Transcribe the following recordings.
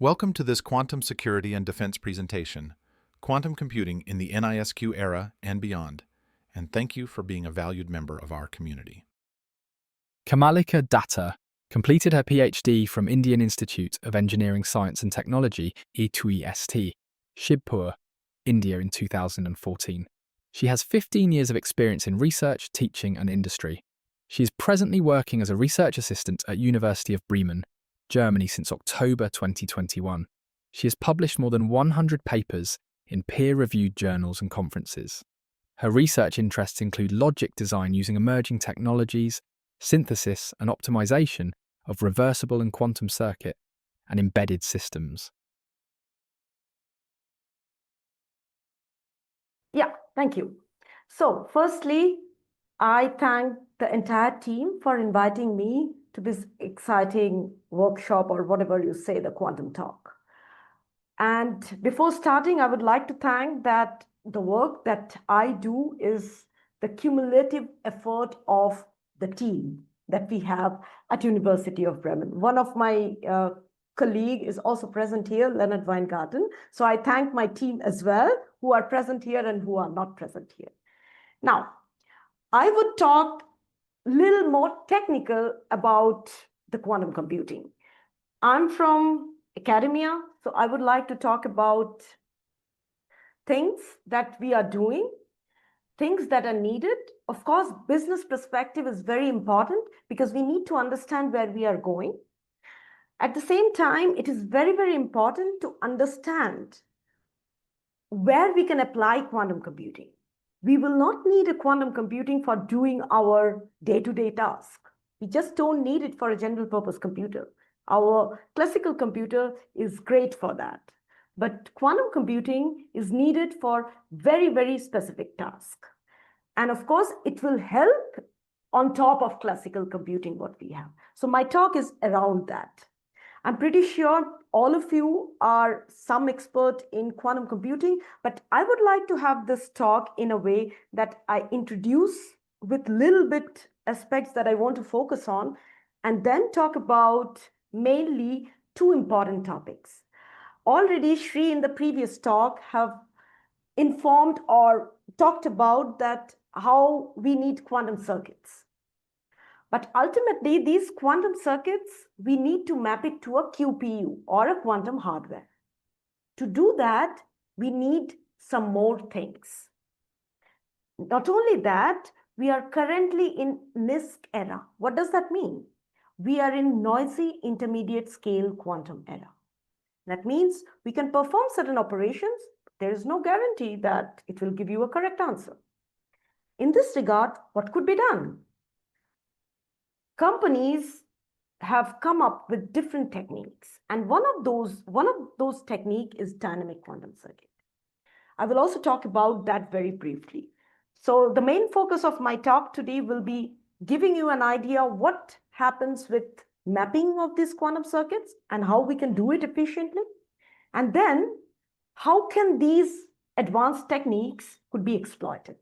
Welcome to this Quantum Security and Defense presentation, Quantum Computing in the NISQ Era and Beyond, and thank you for being a valued member of our community. Kamalika Datta completed her PhD from Indian Institute of Engineering Science and Technology, IIST, Shibpur, India in 2014. She has 15 years of experience in research, teaching and industry. She is presently working as a research assistant at University of Bremen, Germany since October 2021. She has published more than 100 papers in peer-reviewed journals and conferences. Her research interests include logic design using emerging technologies, synthesis and optimization of reversible and quantum circuit, and embedded systems. Yeah, thank you. So firstly, I thank the entire team for inviting me to this exciting workshop, or whatever you say, the quantum talk. And before starting, I would like to thank that the work that I do is the cumulative effort of the team that we have at University of Bremen. One of my colleague is also present here, Leonard Weingarten. So I thank my team as well, who are present here and who are not present here. Now, I would talk a little more technical about the quantum computing. I'm from academia, so I would like to talk about things that we are doing, things that are needed. Of course, business perspective is very important because we need to understand where we are going. At the same time, it is very, very important to understand where we can apply quantum computing. We will not need a quantum computing for doing our day-to-day task. We just don't need it for a general purpose computer. Our classical computer is great for that. But quantum computing is needed for very, very specific tasks. And of course, it will help on top of classical computing what we have. So my talk is around that. I'm pretty sure all of you are some expert in quantum computing, but I would like to have this talk in a way that I introduce with little bit aspects that I want to focus on, and then talk about mainly two important topics. Already Shri in the previous talk have informed or talked about that how we need quantum circuits. But ultimately, these quantum circuits, we need to map it to a QPU or a quantum hardware. To do that, we need some more things. Not only that, we are currently in NISQ era. What does that mean? We are in noisy intermediate scale quantum era. That means we can perform certain operations. There is no guarantee that it will give you a correct answer. In this regard, what could be done? Companies have come up with different techniques, and one of those techniques is dynamic quantum circuit. I will also talk about that very briefly. So the main focus of my talk today will be giving you an idea what happens with mapping of these quantum circuits and how we can do it efficiently, and then how can these advanced techniques could be exploited.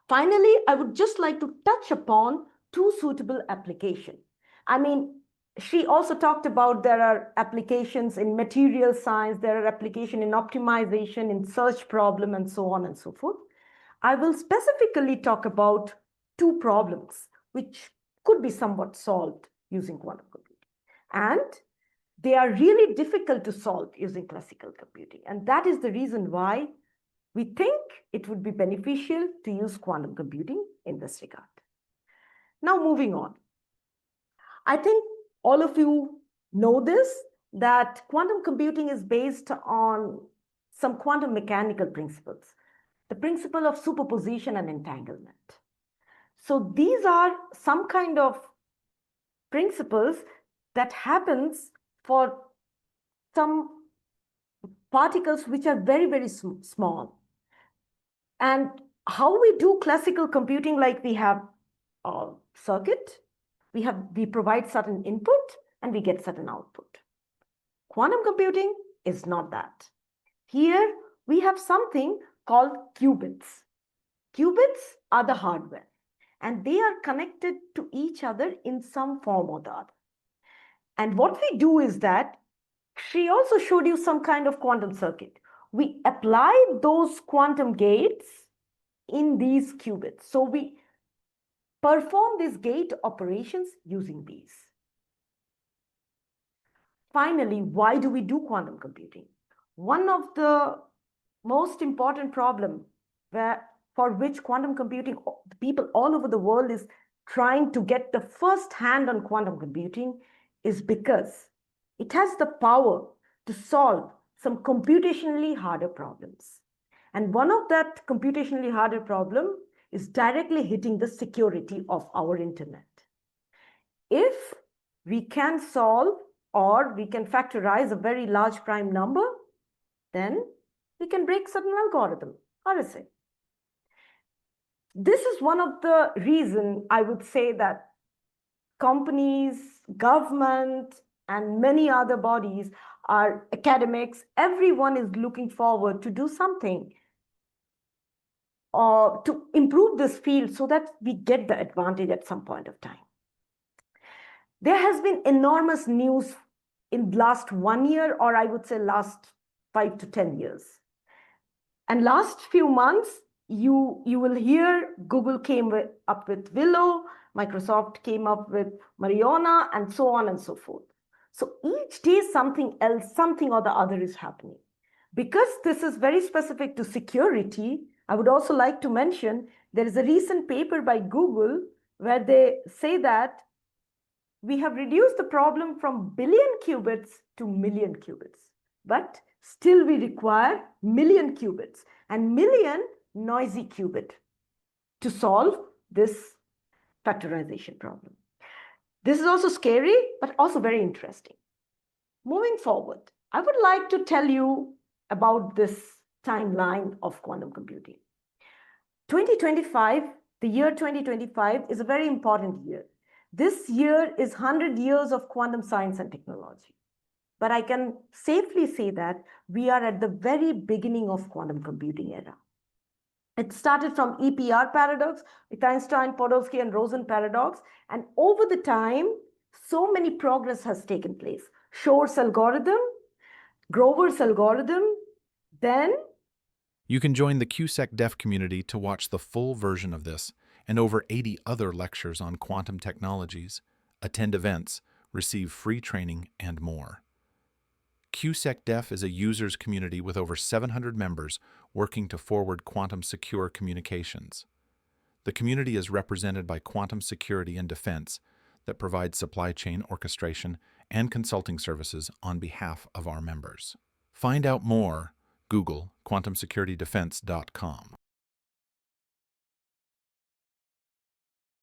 Finally, I would just like to touch upon two suitable applications. I mean, she also talked about there are applications in material science, there are applications in optimization, in search problem, and so on and so forth. I will specifically talk about two problems which could be somewhat solved using quantum computing. And they are really difficult to solve using classical computing. And that is the reason why we think it would be beneficial to use quantum computing in this regard. Now, moving on. I think all of you know this, that quantum computing is based on some quantum mechanical principles, the principle of superposition and entanglement. So these are some kind of principles that happens for some particles which are very, very small. And how we do classical computing, like we have a circuit, we provide certain input and we get certain output. Quantum computing is not that. Here we have something called qubits. Qubits are the hardware, and they are connected to each other in some form or the other. And what we do is that she also showed you some kind of quantum circuit. We apply those quantum gates in these qubits. So we perform these gate operations using these. Finally, why do we do quantum computing? One of the most important problem for which quantum computing, people all over the world is trying to get the first hand on quantum computing is because it has the power to solve some computationally harder problems. And one of that computationally harder problem is directly hitting the security of our internet. If we can solve or we can factorize a very large prime number, then we can break certain algorithm, RSA. This is one of the reasons I would say that companies, government, and many other bodies, our academics, everyone is looking forward to do something to improve this field so that we get the advantage at some point of time. There has been enormous news in last 1 year, or I would say last 5 to 10 years. And last few months, you will hear Google came up with Willow, Microsoft came up with Mariana, and so on and so forth. So each day something else, something or the other is happening. Because this is very specific to security, I would also like to mention there is a recent paper by Google where they say that we have reduced the problem from billion qubits to million qubits, but still we require million qubits and million noisy qubit to solve this factorization problem. This is also scary, but also very interesting. Moving forward, I would like to tell you about this timeline of quantum computing. 2025, the year 2025 is a very important year. This year is 100 years of quantum science and technology. But I can safely say that we are at the very beginning of quantum computing era. It started from EPR paradox with Einstein, Podolsky, and Rosen paradox. And over the time, so many progress has taken place. Shor's algorithm, Grover's algorithm, then... You can join the QSEC Deaf community to watch the full version of this and over 80 other lectures on quantum technologies, attend events, receive free training, and more. QSEC Deaf is a users community with over 700 members working to forward quantum secure communications. The community is represented by Quantum Security and Defense that provides supply chain orchestration and consulting services on behalf of our members. Find out more, Google quantumsecuritydefense.com.